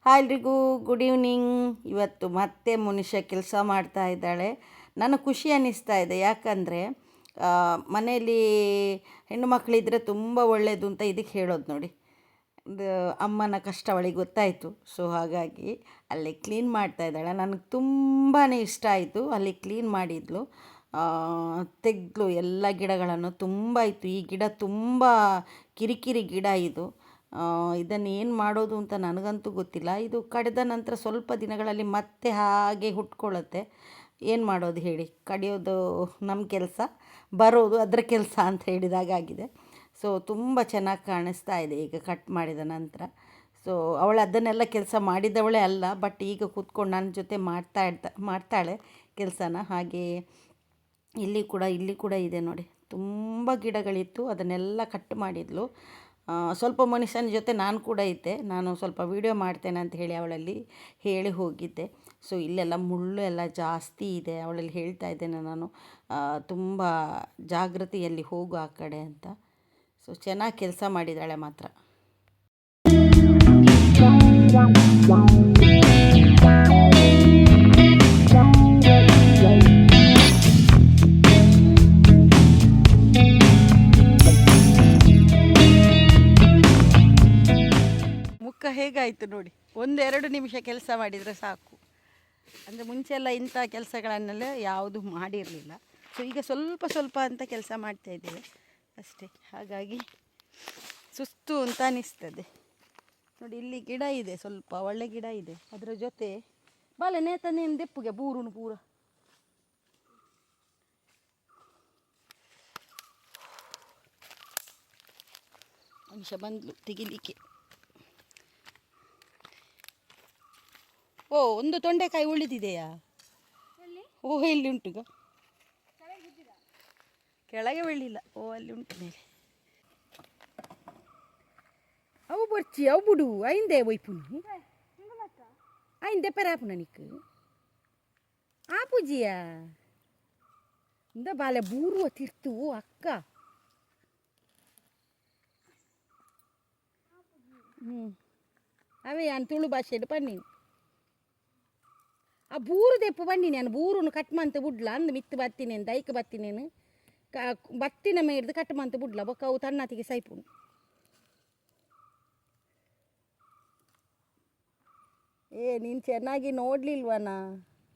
Hi ಎಲ್ರಿಗೂ good evening. ಇವತ್ತು ಮತ್ತೆ ಮುನಿಷ ಕೆಲಸ ಮಾಡ್ತಾ ಇದ್ದಾಳೆ. ನನಗೆ ಖುಷಿ ಅನ್ನಿಸ್ತಾ ಇದೆ, ಯಾಕಂದರೆ ಮನೆಯಲ್ಲಿ ಹೆಣ್ಣು ಮಕ್ಕಳಿದ್ರೆ ತುಂಬ ಒಳ್ಳೆಯದು ಅಂತ ಇದಕ್ಕೆ ಹೇಳೋದು ನೋಡಿ. ಇದು ಅಮ್ಮನ ಕಷ್ಟ ಅವಳಿಗೆ ಗೊತ್ತಾಯಿತು. ಸೊ ಹಾಗಾಗಿ ಅಲ್ಲಿ ಕ್ಲೀನ್ ಮಾಡ್ತಾ ಇದ್ದಾಳೆ. ನನಗೆ ತುಂಬಾ ಇಷ್ಟ ಆಯಿತು. ಅಲ್ಲಿ ಕ್ಲೀನ್ ಮಾಡಿದ್ಲು, ತೆಗೆದ್ಲು ಎಲ್ಲ ಗಿಡಗಳನ್ನು. ತುಂಬ ಇತ್ತು ಈ ಗಿಡ, ತುಂಬ ಕಿರಿಕಿರಿ ಗಿಡ ಇದು. ಇದನ್ನು ಏನು ಮಾಡೋದು ಅಂತ ನನಗಂತೂ ಗೊತ್ತಿಲ್ಲ. ಇದು ಕಡಿದ ನಂತರ ಸ್ವಲ್ಪ ದಿನಗಳಲ್ಲಿ ಮತ್ತೆ ಹಾಗೆ ಹುಟ್ಕೊಳ್ಳುತ್ತೆ. ಏನು ಮಾಡೋದು ಹೇಳಿ, ಕಡಿಯೋದು ನಮ್ಮ ಕೆಲಸ, ಬರೋದು ಅದರ ಕೆಲಸ ಅಂತ ಹೇಳಿದಾಗಾಗಿದೆ. ಸೊ ತುಂಬ ಚೆನ್ನಾಗಿ ಕಾಣಿಸ್ತಾ ಇದೆ ಈಗ ಕಟ್ ಮಾಡಿದ ನಂತರ. ಸೊ ಅವಳು ಅದನ್ನೆಲ್ಲ ಕೆಲಸ ಮಾಡಿದವಳೇ ಅಲ್ಲ, ಬಟ್ ಈಗ ಕೂತ್ಕೊಂಡು ನನ್ನ ಜೊತೆ ಮಾಡ್ತಾಳೆ ಕೆಲಸನ. ಹಾಗೆ ಇಲ್ಲಿ ಕೂಡ ಇದೆ ನೋಡಿ, ತುಂಬ ಗಿಡಗಳಿತ್ತು, ಅದನ್ನೆಲ್ಲ ಕಟ್ ಮಾಡಿದ್ಲು. ಸ್ವಲ್ಪ ಮನುಷ್ಯನ ಜೊತೆ ನಾನು ಕೂಡ ಇದ್ದೆ. ನಾನು ಸ್ವಲ್ಪ ವೀಡಿಯೋ ಮಾಡ್ತೇನೆ ಅಂತ ಹೇಳಿ ಅವಳಲ್ಲಿ ಹೇಳಿ ಹೋಗಿದ್ದೆ. ಸೊ ಇಲ್ಲೆಲ್ಲ ಮುಳ್ಳು ಎಲ್ಲ ಜಾಸ್ತಿ ಇದೆ. ಅವಳಲ್ಲಿ ಹೇಳ್ತಾ ಇದ್ದೇನೆ ನಾನು, ತುಂಬ ಜಾಗೃತಿಯಲ್ಲಿ ಹೋಗು ಆ ಕಡೆ ಅಂತ. ಸೊ ಚೆನ್ನಾಗಿ ಕೆಲಸ ಮಾಡಿದ್ದಾಳೆ ಮಾತ್ರ. ಮುಖ ಹೇಗಾಯಿತು ನೋಡಿ, 1-2 ನಿಮಿಷ ಕೆಲಸ ಮಾಡಿದರೆ ಸಾಕು. ಅಂದರೆ ಮುಂಚೆ ಎಲ್ಲ ಇಂಥ ಕೆಲಸಗಳನ್ನೆಲ್ಲ ಯಾವುದು ಮಾಡಿರಲಿಲ್ಲ. ಸೊ ಈಗ ಸ್ವಲ್ಪ ಸ್ವಲ್ಪ ಅಂತ ಕೆಲಸ ಮಾಡ್ತಾಯಿದ್ದೇವೆ ಅಷ್ಟೇ. ಹಾಗಾಗಿ ಸುಸ್ತು ಅಂತ ಅನಿಸ್ತದೆ ನೋಡಿ. ಇಲ್ಲಿ ಗಿಡ ಇದೆ, ಸ್ವಲ್ಪ ಒಳ್ಳೆ ಗಿಡ ಇದೆ. ಅದರ ಜೊತೆ ಬಾಲೆ ನೇತನೇನು ದೆಪ್ಪುಗೆ ಬೂರುನು ಪೂರ. ಮನುಷ್ಯ ಬಂದ್ಲು ತೆಗಿಲಿಕ್ಕೆ. ಓ, ಒಂದು ತೊಂಡೆಕಾಯಿ ಉಳಿದಿದೆಯಾ? ಓ, ಎಲ್ಲಿ ಉಂಟು? ಕೆಳಗೆ ಬೀಳಿಲ್ಲ. ಓ, ಅಲ್ಲಿ ಉಂಟು ಮೇಲೆ. ಅವು ಬರ್ಚಿ ಅವು ಬಿಡು. ಐಂದೆ ಒಯ್ಪುನಿ ಐಂದೆ ಪೆರಾಪುನ ನಿಕ್ ಆ ಪೂಜಿಯಾ ಇಂದ ಬಾಲೆ ಬೂರುವ ತಿರ್ತು ಅಕ್ಕ. ಅವೇ ನಾನು ತುಳು ಭಾಷೆಡು ಪನ್ನೀನಿ. ಆ ಬೂರು ದೆಪ್ಪು ಬನ್ನಿ, ನಾನು ಬೂರುನು ಕಟ್ ಮಂತ ಬಿಡ್ಲ ಅಂದು ಮಿತ್ತು ಬತ್ತೀನಿ ಅಂತ ಐಕ ಬತ್ತಿನೇನು ಬತ್ತಿನ ಮೇಡ್ದು ಕಟ್ ಮಂತ ಬಿಡ್ಲ ಬೊಕ್ಕ ಅವು ತನ್ನತಿಗೆ ಸೈಪುನು. ನೀನು ಚೆನ್ನಾಗಿ ನೋಡಲಿಲ್ವನಾ?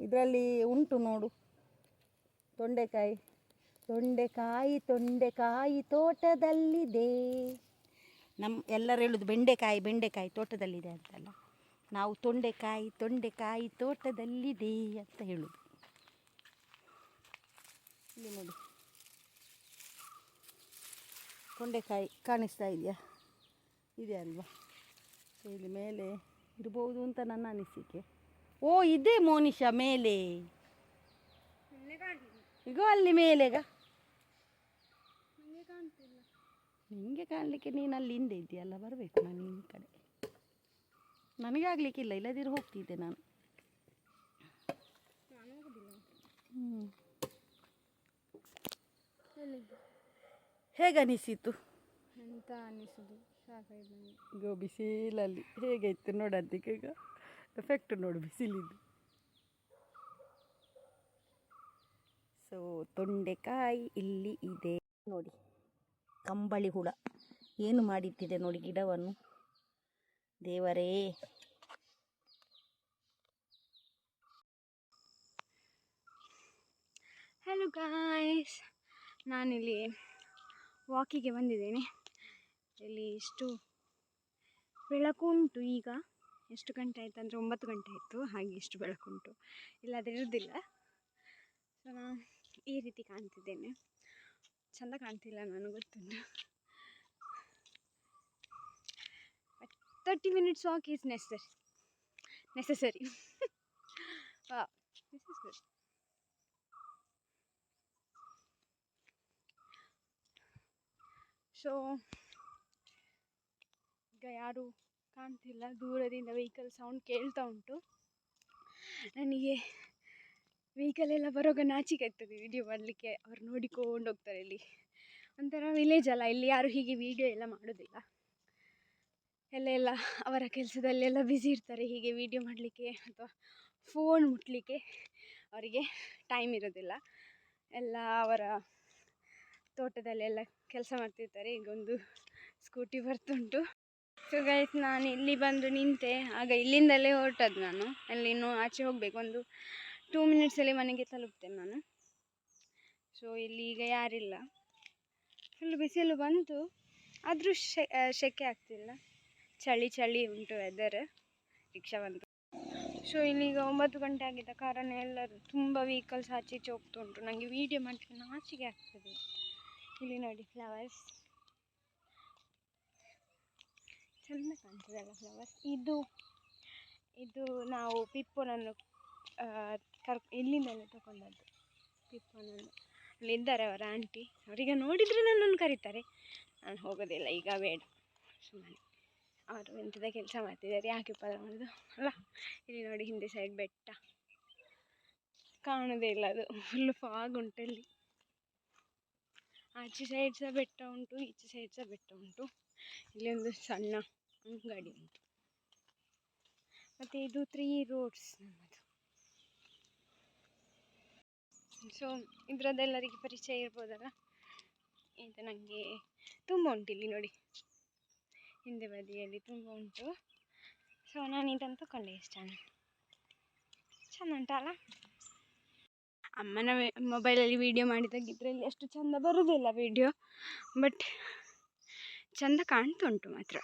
ಇದರಲ್ಲಿ ಉಂಟು ನೋಡು ತೊಂಡೆಕಾಯಿ. ತೊಂಡೆಕಾಯಿ ತೊಂಡೆಕಾಯಿ ತೋಟದಲ್ಲಿದೆ. ಎಲ್ಲರೂ ಹೇಳೋದು ಬೆಂಡೆಕಾಯಿ ತೋಟದಲ್ಲಿದೆ ಅಂತಲ್ಲ. ನಾವು ತೊಂಡೆಕಾಯಿ ತೋಟದಲ್ಲಿದೆ ಅಂತ ಹೇಳೋದು. ಇಲ್ಲಿ ನೋಡಿ, ತೊಂಡೆಕಾಯಿ ಕಾಣಿಸ್ತಾ ಇದೆಯಾ? ಇದೆ ಅಲ್ವಾ? ಸೊ ಇಲ್ಲಿ ಮೇಲೆ ಇರ್ಬೋದು ಅಂತ ನನ್ನ ಅನಿಸಿಕೆ. ಓ, ಇದೆ ಮೋನಿಷಾ ಮೇಲೆ. ಈಗ ಅಲ್ಲಿ ಮೇಲೆಗ ನಿಮಗೆ ಕಾಣಲಿಕ್ಕೆ ನೀನು ಅಲ್ಲಿ ಹಿಂದೆ ಇದೆಯಲ್ಲ, ಬರಬೇಕು ನಾನು ನಿನ್ನ ಕಡೆ. ನನಗೆ ಆಗಲಿಕ್ಕಿಲ್ಲ, ಇಲ್ಲದಿರು ಹೋಗ್ತಿದ್ದೆ ನಾನು. ಹೇಗನಿಸಿತು? ಎಂತ ಅನಿಸೋದು, ಸಾಕಾಯ್ತು. ಈಗ ಬಿಸಿಲಲ್ಲಿ ಹೇಗಾಯ್ತು ನೋಡೋದಕ್ಕೆ. ಈಗ ಎಫೆಕ್ಟ್ ನೋಡು ಬಿಸಿಲಿದ್ದು. ಸೊ ತೊಂಡೆಕಾಯಿ ಇಲ್ಲಿ ಇದೆ ನೋಡಿ. ಕಂಬಳಿ ಹುಳ ಏನು ಮಾಡಿಟ್ಟಿದೆ ನೋಡಿ ಗಿಡವನ್ನು. ದೇವರೇ, ಹಲೋ ಗಾಯ್ಸ್, ನಾನಿಲ್ಲಿ ವಾಕಿಗೆ ಬಂದಿದ್ದೇನೆ. ಇಲ್ಲಿ ಎಷ್ಟು ಬೆಳಕುಂಟು ಈಗ. ಎಷ್ಟು ಗಂಟೆ ಆಯಿತು ಅಂದರೆ 9 ಗಂಟೆ ಆಯಿತು. ಹಾಗೆ ಎಷ್ಟು ಬೆಳಕುಂಟು, ಇಲ್ಲಾದರೆ ಇರೋದಿಲ್ಲ. ಸೊ ನಾನು ಈ ರೀತಿ ಕಾಣ್ತಿದ್ದೇನೆ. ಚೆಂದ ಕಾಣ್ತಿಲ್ಲ, ನನಗೆ ಗೊತ್ತುಂಟು. 30 minutes walk is necessary. Wow, this is good. So ಈಗ ಯಾರೂ ಕಾಣ್ತಿಲ್ಲ, ದೂರದಿಂದ ವೆಹಿಕಲ್ ಸೌಂಡ್ ಕೇಳ್ತಾ ಉಂಟು. ನನಗೆ ವೆಹಿಕಲ್ ಎಲ್ಲ ಬರುವಾಗ ನಾಚಿಕೆ ಆಗ್ತದೆ ವಿಡಿಯೋ ಮಾಡಲಿಕ್ಕೆ. ಅವ್ರು ನೋಡಿಕೊಂಡು ಹೋಗ್ತಾರೆ. ಇಲ್ಲಿ ಒಂಥರ ವಿಲೇಜ್ ಅಲ್ಲ, ಇಲ್ಲಿ ಯಾರು ಹೀಗೆ ವಿಡಿಯೋ ಎಲ್ಲ ಮಾಡೋದಿಲ್ಲ. ಎಲ್ಲ ಅವರ ಕೆಲಸದಲ್ಲೆಲ್ಲ ಬ್ಯುಸಿ ಇರ್ತಾರೆ. ಹೀಗೆ ವೀಡಿಯೋ ಮಾಡಲಿಕ್ಕೆ ಅಥವಾ ಫೋನ್ ಮುಟ್ಟಲಿಕ್ಕೆ ಅವರಿಗೆ ಟೈಮ್ ಇರೋದಿಲ್ಲ. ಎಲ್ಲ ಅವರ ತೋಟದಲ್ಲೆಲ್ಲ ಕೆಲಸ ಮಾಡ್ತಿರ್ತಾರೆ. ಈಗ ಒಂದು ಸ್ಕೂಟಿ ಬರ್ತುಂಟು. ಸೊ ಗೈಸ್, ನಾನು ಇಲ್ಲಿ ಬಂದು ನಿಂತೆ. ಆಗ ಇಲ್ಲಿಂದಲೇ ಹೊರಟದ್ದು ನಾನು. ಅಲ್ಲಿ ಇನ್ನೂ ಆಚೆ ಹೋಗಬೇಕು. ಒಂದು 2 ಮಿನಿಟ್ಸಲ್ಲಿ ಮನೆಗೆ ತಲುಪ್ತೇನೆ ನಾನು. ಸೊ ಇಲ್ಲಿ ಈಗ ಯಾರಿಲ್ಲ. ಫುಲ್ ಬಿಸಿಲು ಬಂತು, ಆದರೂ ಸೆಕೆ ಆಗ್ತಿಲ್ಲ. ಚಳಿ ಉಂಟು ವೆದರ್. ರಿಕ್ಷಾ ಬಂತು. ಸೊ ಇಲ್ಲಿಗ 9 ಗಂಟೆ ಆಗಿದ್ದ ಕಾರಣ ಎಲ್ಲರೂ ತುಂಬ ವೆಹಿಕಲ್ಸ್ ಆಚೆ ಈಚೆ ಹೋಗ್ತಾ ಉಂಟು. ನನಗೆ ವೀಡಿಯೋ ಮಾಡಲಿಕ್ಕೆ ನಾಚಿಕೆ ಆಗ್ತದೆ. ಇಲ್ಲಿ ನೋಡಿ ಫ್ಲವರ್ಸ್ ಚೆಂದ ಕಾಣ್ತದಲ್ಲ ಫ್ಲವರ್ಸ್. ಇದು ನಾವು ಪಿಪ್ಪೋನನ್ನು ಇಲ್ಲಿಂದಲೇ ತಗೊಂಡದ್ದು. ಪಿಪ್ಪೋನನ್ನು ಅಲ್ಲಿದ್ದಾರೆ ಅವರ ಆಂಟಿ. ಅವರೀಗ ನೋಡಿದರೆ ನನ್ನನ್ನು ಕರೀತಾರೆ. ನಾನು ಹೋಗೋದಿಲ್ಲ ಈಗ, ಬೇಡ ಸುಮ್ಮನೆ. ಅವರು ಎಂಥದ ಕೆಲಸ ಮಾಡ್ತಿದ್ದಾರೆ, ಯಾಕೆ ಪದ ಮಾಡೋದು ಅಲ್ಲ. ಇಲ್ಲಿ ನೋಡಿ ಹಿಂದೆ ಸೈಡ್ ಬೆಟ್ಟ ಕಾಣೋದೇ ಇಲ್ಲ, ಅದು ಫುಲ್ ಫಾಗ್ ಉಂಟು. ಇಲ್ಲಿ ಆಚೆ ಸೈಡ್ ಸಹ ಬೆಟ್ಟ ಉಂಟು, ಈಚೆ ಸೈಡ್ ಸಹ ಬೆಟ್ಟ ಉಂಟು. ಇಲ್ಲಿ ಒಂದು ಸಣ್ಣ ಅಂಗಡಿ ಉಂಟು. ಮತ್ತು ಇದು 3 ರೋಡ್ಸ್ ನಮ್ಮದು. ಸೊ ಇದರದ್ದೆಲ್ಲರಿಗೆ ಪರಿಚಯ ಇರ್ಬೋದಲ್ಲ. ಇದು ನನಗೆ ತುಂಬ ಉಂಟು. ಇಲ್ಲಿ ನೋಡಿ ಹಿಂದೆ ಬದಿಯಲ್ಲಿ ತುಂಬ ಉಂಟು. ಸೊ ನಾನು ಇದನ್ನು ತಗೊಂಡೆ. ಎಷ್ಟು ಚೆಂದ ಉಂಟಲ್ಲ. ಅಮ್ಮನ ಮೊಬೈಲಲ್ಲಿ ವೀಡಿಯೋ ಮಾಡಿದಾಗ ಇದರಲ್ಲಿ ಅಷ್ಟು ಚೆಂದ ಬರೋದಿಲ್ಲ ವೀಡಿಯೋ, ಬಟ್ ಚೆಂದ ಕಾಣ್ತುಂಟು ಮಾತ್ರ.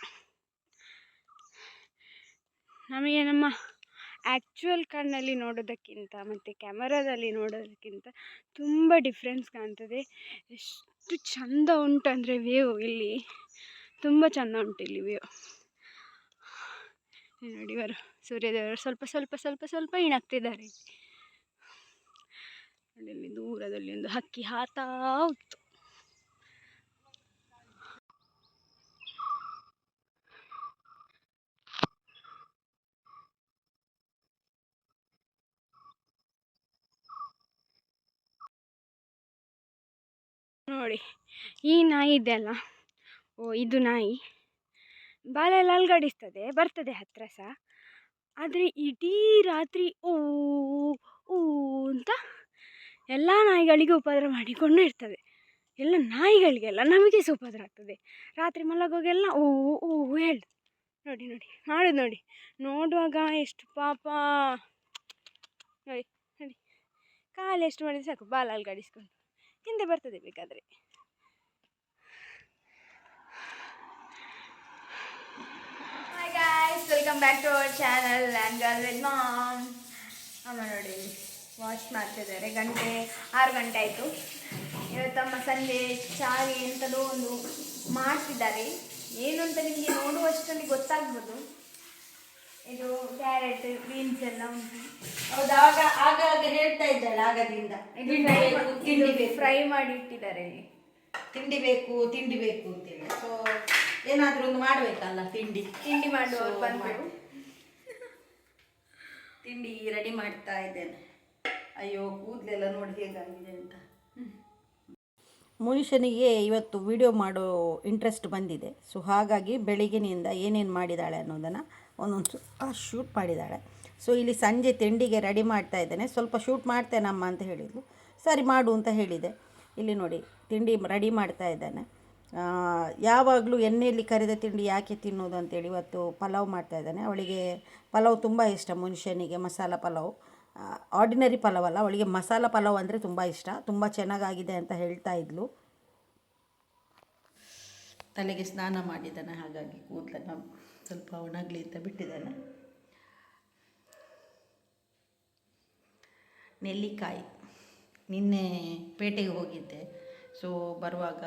ನಮಗೆ ನಮ್ಮ ಆ್ಯಕ್ಚುಯಲ್ ಕಣ್ಣಲ್ಲಿ ನೋಡೋದಕ್ಕಿಂತ ಮತ್ತು ಕ್ಯಾಮರಾದಲ್ಲಿ ನೋಡೋದಕ್ಕಿಂತ ತುಂಬ ಡಿಫ್ರೆನ್ಸ್ ಕಾಣ್ತದೆ. ಎಷ್ಟು ಚೆಂದ ಉಂಟಂದರೆ ವ್ಯೂ ಇಲ್ಲಿ ತುಂಬ ಚೆಂದ ಉಂಟು ಇಲ್ಲಿ ವ್ಯೂ. ನೋಡಿ ಇವರು ಸೂರ್ಯದೇವರು ಸ್ವಲ್ಪ ಇಣಾಗ್ತಿದ್ದಾರೆ. ಅಲ್ಲಿ ದೂರದಲ್ಲಿ ಒಂದು ಹಕ್ಕಿ ಹಾತಾ ಉಂಟು. ನೋಡಿ ಈ ನಾಯಿ ಇದೆಯಲ್ಲ, ಇದು ನಾಯಿ ಬಾಲೆಲ್ಲ ಅಲ್ಗಾಡಿಸ್ತದೆ, ಬರ್ತದೆ ಹತ್ರ ಸಹ. ಆದರೆ ಇಡೀ ರಾತ್ರಿ ಊ ಅಂತ ಎಲ್ಲ ನಾಯಿಗಳಿಗೆ ಉಪದ್ರ ಮಾಡಿಕೊಂಡು ಇರ್ತದೆ. ಎಲ್ಲ ನಾಯಿಗಳಿಗೆಲ್ಲ, ನಮಗೆ ಸಹ ಉಪದ್ರ ಆಗ್ತದೆ. ರಾತ್ರಿ ಮಲಗೋಗೆಲ್ಲ ಹೇಳು. ನೋಡಿ ಮಾಡೋದು ನೋಡಿ. ನೋಡುವಾಗ ಎಷ್ಟು ಪಾಪ. ನೋಡಿ ಕಾಲು ಎಷ್ಟು ಮಾಡಿದ್ರೆ ಸಾಕು, ಬಾಲ ಅಲ್ಗಾಡಿಸ್ಕೊಂಡು ಹಿಂದೆ ಬರ್ತದೆ ಬೇಕಾದರೆ. Hi guys, welcome back to our channel and girl with mom. ಅಮ್ಮ ನೋಡಿ ವಾಶ್ ಮಾಡ್ತಿದ್ದಾರೆ. 6 ಗಂಟೆ ಆಯಿತು. ಇವತ್ತಮ್ಮ ಸಂಜೆ ಚಾರಿ ಎಂಥದೋ ಒಂದು ಮಾಡ್ತಿದ್ದಾರೆ. ಏನು ಅಂತ ನಿಮಗೆ ನೋಡುವಷ್ಟರಲ್ಲಿ ಗೊತ್ತಾಗ್ಬೋದು. ಇದು ಕ್ಯಾರೆಟ್, ಬೀನ್ಸ್ ಎಲ್ಲ ಉಂಟು. ಹೌದು, ಆಗಾಗ ಹೇಳ್ತಾ ಇದ್ದಾಳೆ ಆಗದಿಂದ. ಇದು ಫ್ರೈ ಮಾಡಿ ಇಟ್ಟಿದ್ದಾರೆ. ಇಲ್ಲಿ ತಿಂಡಿ ಬೇಕು ಅಂತೇಳಿ. ಸೊ ಏನಾದರೂ ಒಂದು ಮಾಡಬೇಕಲ್ಲ, ತಿಂಡಿ ಮಾಡುವವರು ಬಂದರು. ತಿಂಡಿ ರೆಡಿ ಮಾಡ್ತಾ ಇದ್ದೇನೆ. ಅಯ್ಯೋ ಕೂದಲೆಲ್ಲ ನೋಡಿ ಹೇಗಾಗಿದೆ ಅಂತ. ಮುನಿಷನಿಗೆ ಇವತ್ತು ವಿಡಿಯೋ ಮಾಡೋ ಇಂಟ್ರೆಸ್ಟ್ ಬಂದಿದೆ. ಸೊ ಹಾಗಾಗಿ ಬೆಳಿಗ್ಗೆನಿಂದ ಏನೇನು ಮಾಡಿದ್ದಾಳೆ ಅನ್ನೋದನ್ನು ಒಂದೊಂದು ಶೂಟ್ ಮಾಡಿದ್ದಾಳೆ. ಸೊ ಇಲ್ಲಿ ಸಂಜೆ ತಿಂಡಿಗೆ ರೆಡಿ ಮಾಡ್ತಾ ಇದ್ದೇನೆ. ಸ್ವಲ್ಪ ಶೂಟ್ ಮಾಡ್ತೇನಮ್ಮ ಅಂತ ಹೇಳಿದ್ಲು. ಸರಿ ಮಾಡು ಅಂತ ಹೇಳಿದೆ. ಇಲ್ಲಿ ನೋಡಿ ತಿಂಡಿ ರೆಡಿ ಮಾಡ್ತಾ ಇದ್ದಾನೆ. ಯಾವಾಗಲೂ ಎಣ್ಣೆಯಲ್ಲಿ ಕರಿದ ತಿಂಡಿ ಯಾಕೆ ತಿನ್ನೋದು ಅಂತೇಳಿ ಇವತ್ತು ಪಲಾವ್ ಮಾಡ್ತಾ ಇದ್ದಾನೆ. ಅವಳಿಗೆ ಪಲಾವ್ ತುಂಬ ಇಷ್ಟ. ಮನುಷ್ಯನಿಗೆ ಮಸಾಲ ಪಲಾವ್, ಆರ್ಡಿನರಿ ಪಲಾವ್ ಅಲ್ಲ, ಅವಳಿಗೆ ಮಸಾಲ ಪಲಾವ್ ಅಂದರೆ ತುಂಬ ಇಷ್ಟ. ತುಂಬ ಚೆನ್ನಾಗಾಗಿದೆ ಅಂತ ಹೇಳ್ತಾ ಇದ್ಲು. ತಲೆಗೆ ಸ್ನಾನ ಮಾಡಿದ್ದಾನೆ, ಹಾಗಾಗಿ ಕೂದಲನ್ನು ಸ್ವಲ್ಪ ಒಣಗಲಿ ಅಂತ ಬಿಟ್ಟಿದ್ದಾನೆ. ನೆಲ್ಲಿಕಾಯಿ, ನಿನ್ನೆ ಪೇಟೆಗೆ ಹೋಗಿದ್ದೆ. ಸೊ ಬರುವಾಗ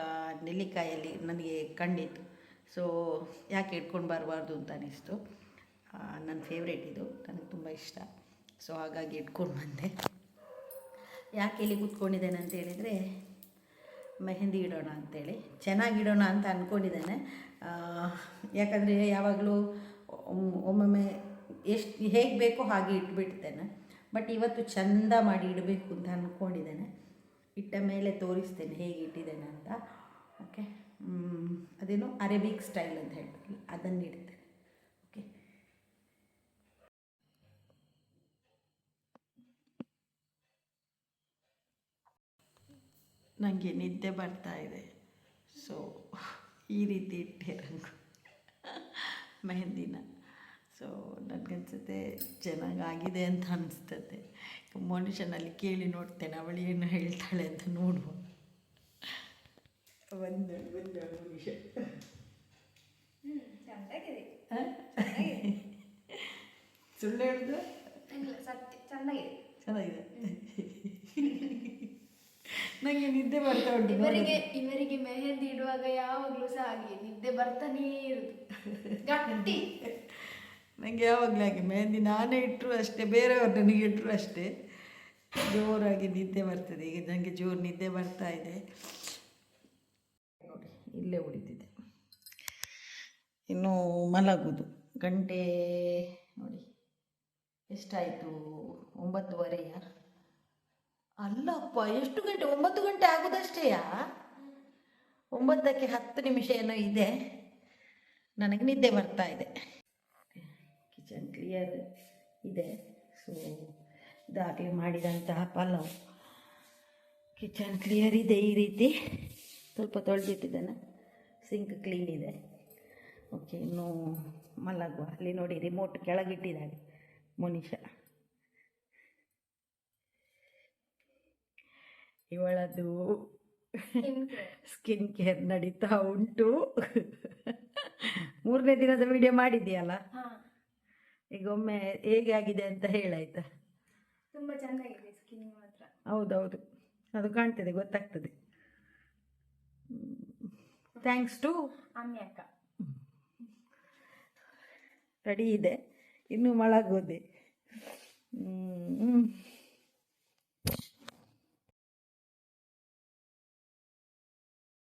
ನೆಲ್ಲಿಕಾಯಲ್ಲಿ ನನಗೆ ಕಂಡಿತ್ತು. ಸೊ ಯಾಕೆ ಇಟ್ಕೊಂಡು ಬರಬಾರ್ದು ಅಂತ ಅನ್ನಿಸ್ತು. ನನ್ನ ಫೇವ್ರೇಟ್ ಇದು, ನನಗೆ ತುಂಬ ಇಷ್ಟ. ಸೊ ಹಾಗಾಗಿ ಇಟ್ಕೊಂಡು ಬಂದೆ. ಯಾಕೆ ಇಲ್ಲಿ ಕೂತ್ಕೊಂಡಿದ್ದೇನೆ ಅಂತ ಹೇಳಿದರೆ, ಮೆಹಂದಿ ಇಡೋಣ ಅಂಥೇಳಿ, ಚೆನ್ನಾಗಿಡೋಣ ಅಂತ ಅಂದ್ಕೊಂಡಿದ್ದೇನೆ. ಯಾಕಂದರೆ ಯಾವಾಗಲೂ ಒಮ್ಮೊಮ್ಮೆ ಎಷ್ಟು ಹೇಗೆ ಬೇಕೋ ಹಾಗೆ ಇಟ್ಬಿಡ್ತೇನೆ. ಬಟ್ ಇವತ್ತು ಚೆಂದ ಮಾಡಿ ಇಡಬೇಕು ಅಂತ ಅಂದ್ಕೊಂಡಿದ್ದೇನೆ. ಇಟ್ಟ ಮೇಲೆ ತೋರಿಸ್ತೇನೆ ಹೇಗೆ ಇಟ್ಟಿದ್ದೇನೆ ಅಂತ. ಓಕೆ, ಅದೇನು ಅರೇಬಿಕ್ ಸ್ಟೈಲ್ ಅಂತ ಹೇಳ್ತಾರೆ, ಅದನ್ನು ಇಡ್ತೇನೆ. ನನಗೆ ನಿದ್ದೆ ಬರ್ತಾ ಇದೆ. ಸೊ ಈ ರೀತಿ ಇಟ್ಟೆ ರಂಗು ಮೆಹಂದಿನ. ಸೊ ನನಗನ್ಸುತ್ತೆ ಚೆನ್ನಾಗಾಗಿದೆ ಅಂತ ಅನಿಸ್ತದೆ. ಮನುಷ್ಯನಲ್ಲಿ ಕೇಳಿ ನೋಡ್ತೇನೆ ಅವಳು ಏನು ಹೇಳ್ತಾಳೆ ಅಂತ ನೋಡುವ. ಒಂದು ಮನುಷ್ಯ ಚೆನ್ನಾಗಿದೆ. ಸುಳ್ಳು ಹೇಳಿದ್ರು ಸತ್ಯ ಚೆನ್ನಾಗಿದೆ. ಚೆನ್ನಾಗಿದೆ. ನನಗೆ ನಿದ್ದೆ ಬರ್ತಾ ಉಂಟು. ಇವರಿಗೆ ಮೆಹಂದಿ ಇಡುವಾಗ ಯಾವಾಗಲೂ ಸಹ ಹಾಗೆ ನಿದ್ದೆ ಬರ್ತಾನೇ ಇರುದು ಗಟ್ಟಿ. ನನಗೆ ಯಾವಾಗಲೂ ಹಾಗೆ ಮೆಹಂದಿ ನಾನೇ ಇಟ್ಟರು ಅಷ್ಟೇ, ಬೇರೆಯವ್ರು ನನಗೆ ಇಟ್ಟರು ಅಷ್ಟೇ ಜೋರಾಗಿ ನಿದ್ದೆ ಬರ್ತದೆ. ಈಗ ನನಗೆ ಜೋರು ನಿದ್ದೆ ಬರ್ತಾ ಇದೆ ನೋಡಿ, ಇಲ್ಲೇ ಉಳಿದಿದೆ. ಇನ್ನು ಮಲಗುದು ಗಂಟೆ ನೋಡಿ ಎಷ್ಟಾಯಿತು, 9:30. ಅಲ್ಲಪ್ಪ, ಎಷ್ಟು ಗಂಟೆ? 9 ಗಂಟೆ ಆಗೋದಷ್ಟೇಯಾ? 9ಕ್ಕೆ 10 ನಿಮಿಷ ಏನೋ ಇದೆ. ನನಗೆ ನಿದ್ದೆ ಬರ್ತಾ ಇದೆ. ಕಿಚನ್ ಕ್ಲಿಯರ್ ಇದೆ. ಸೊ ಇದಾಗಲೇ ಮಾಡಿದಂತಹ ಪಲಾವ್ ಕಿಚನ್ ಕ್ಲಿಯರ್ ಇದೆ. ಈ ರೀತಿ ಸ್ವಲ್ಪ ತೊಳೆದಿಟ್ಟಿದ್ದಾನೆ. ಸಿಂಕ್ ಕ್ಲೀನ್ ಇದೆ. ಓಕೆ, ಇನ್ನು ಮಲಗುವ. ಅಲ್ಲಿ ನೋಡಿ ರಿಮೋಟ್ ಕೆಳಗಿಟ್ಟಿದ್ದಾಳೆ ಮನುಷ್ಯ. ಇವಳದು ಸ್ಕಿನ್ ಕೇರ್ ನಡೀತಾ ಉಂಟು. 3ನೇ ದಿನದ ವಿಡಿಯೋ ಮಾಡಿದೆಯಲ್ಲ, ಈಗ ಒಮ್ಮೆ ಹೇಗೆ ಆಗಿದೆ ಅಂತ ಹೇಳಾಯ್ತಾ? ತುಂಬ ಚೆನ್ನಾಗಿದೆ ಸ್ಕಿನ್ ಮಾತ್ರ. ಹೌದೌದು, ಅದು ಕಾಣ್ತದೆ, ಗೊತ್ತಾಗ್ತದೆ. ಥ್ಯಾಂಕ್ಸ್ ಟು ಅಮ್ಮಿ ಅಕ್ಕ. ರೆಡಿ ಇದೆ, ಇನ್ನೂ ಮಲಗೋದೆ.